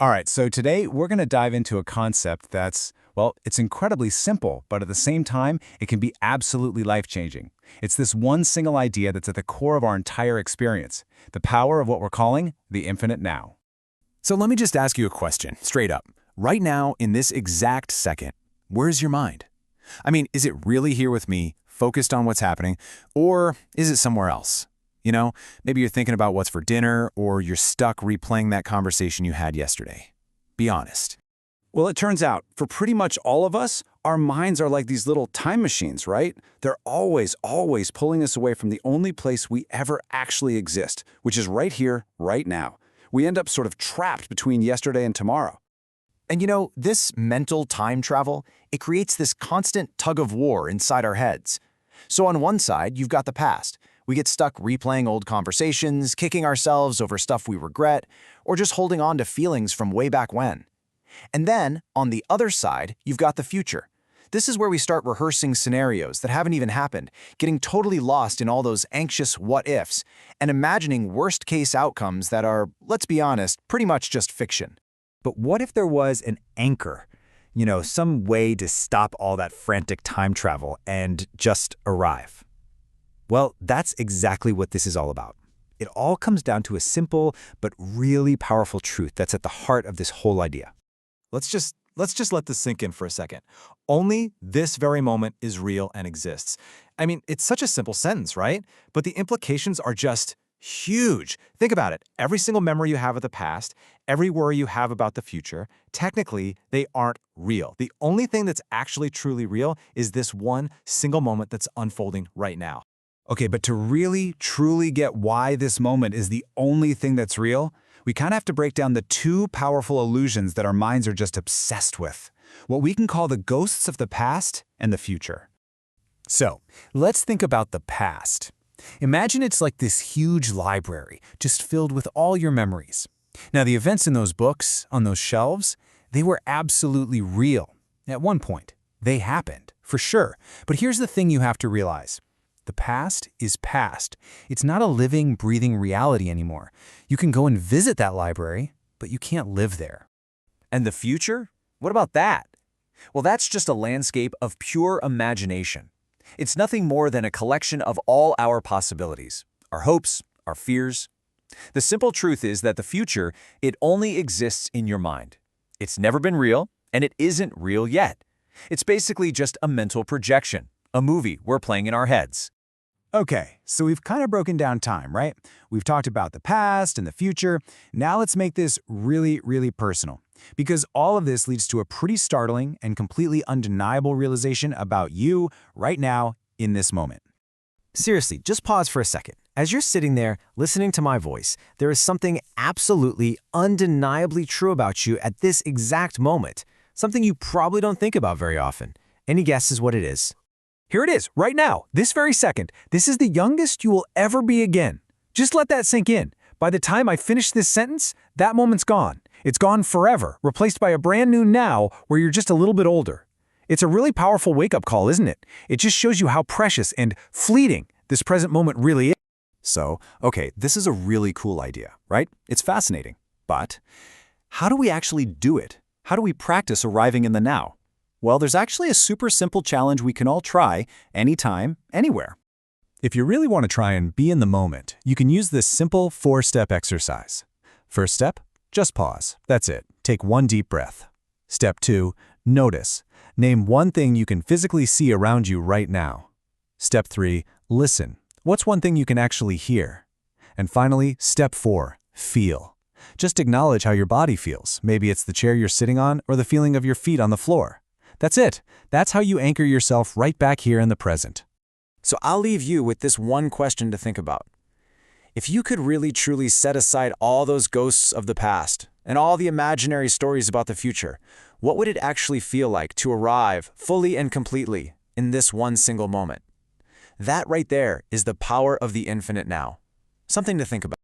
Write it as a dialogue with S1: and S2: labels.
S1: All right, so today we're going to dive into a concept that's, well, it's incredibly simple, but at the same time, it can be absolutely life-changing. It's this one single idea that's at the core of our entire experience, the power of what we're calling the infinite now.
S2: So let me just ask you a question, straight up. Right now, in this exact second, where's your mind? I mean, is it really here with me, focused on what's happening, or is it somewhere else? You know, maybe you're thinking about what's for dinner, or you're stuck replaying that conversation you had yesterday. Be honest.
S3: Well, it turns out, for pretty much all of us, our minds are like these little time machines, right? They're always pulling us away from the only place we ever actually exist, which is right here, right now. We end up sort of trapped between yesterday and tomorrow.
S4: And you know, this mental time travel, it creates this constant tug of war inside our heads. So on one side, you've got the past. We get stuck replaying old conversations, kicking ourselves over stuff we regret, or just holding on to feelings from way back when. And then, on the other side, you've got the future. This is where we start rehearsing scenarios that haven't even happened, getting totally lost in all those anxious what-ifs, and imagining worst-case outcomes that are, let's be honest, pretty much just fiction.
S5: But what if there was an anchor? You know, some way to stop all that frantic time travel and just arrive? Well, that's exactly what this is all about. It all comes down to a simple but really powerful truth that's at the heart of this whole idea.
S6: Let's just let this sink in for a second. Only this very moment is real and exists. I mean, it's such a simple sentence, right? But the implications are just huge. Think about it. Every single memory you have of the past, every worry you have about the future, technically, they aren't real. The only thing that's actually truly real is this one single moment that's unfolding right now.
S1: Okay, but to really, truly get why this moment is the only thing that's real, we kind of have to break down the two powerful illusions that our minds are just obsessed with, what we can call the ghosts of the past and the future. So, let's think about the past. Imagine it's like this huge library, just filled with all your memories. Now, the events in those books, on those shelves, they were absolutely real. At one point, they happened, for sure. But here's the thing you have to realize. The past is past. It's not a living, breathing reality anymore. You can go and visit that library, but you can't live there.
S4: And the future? What about that? Well, that's just a landscape of pure imagination. It's nothing more than a collection of all our possibilities, our hopes, our fears. The simple truth is that the future, it only exists in your mind. It's never been real, and it isn't real yet. It's basically just a mental projection, a movie we're playing in our heads.
S1: Okay, so we've kind of broken down time, right? We've talked about the past and the future. Now let's make this really, really personal, because all of this leads to a pretty startling and completely undeniable realization about you right now in this moment.
S4: Seriously, just pause for a second. As you're sitting there listening to my voice, there is something absolutely undeniably true about you at this exact moment, something you probably don't think about very often. Any guesses what it is?
S1: Here it is, right now, this very second. This is the youngest you will ever be again. Just let that sink in. By the time I finish this sentence, that moment's gone. It's gone forever, replaced by a brand new now where you're just a little bit older. It's a really powerful wake-up call, isn't it? It just shows you how precious and fleeting this present moment really is.
S2: So, okay, this is a really cool idea, right? It's fascinating. But how do we actually do it? How do we practice arriving in the now? Well, there's actually a super simple challenge we can all try anytime, anywhere.
S1: If you really want to try and be in the moment, you can use this simple 4-step exercise. First step, just pause. That's it. Take one deep breath. Step 2, notice. Name one thing you can physically see around you right now. Step 3, listen. What's one thing you can actually hear? And finally, step 4, feel. Just acknowledge how your body feels. Maybe it's the chair you're sitting on or the feeling of your feet on the floor. That's it. That's how you anchor yourself right back here in the present.
S4: So I'll leave you with this one question to think about. If you could really truly set aside all those ghosts of the past and all the imaginary stories about the future, what would it actually feel like to arrive fully and completely in this one single moment? That right there is the power of the infinite now. Something to think about.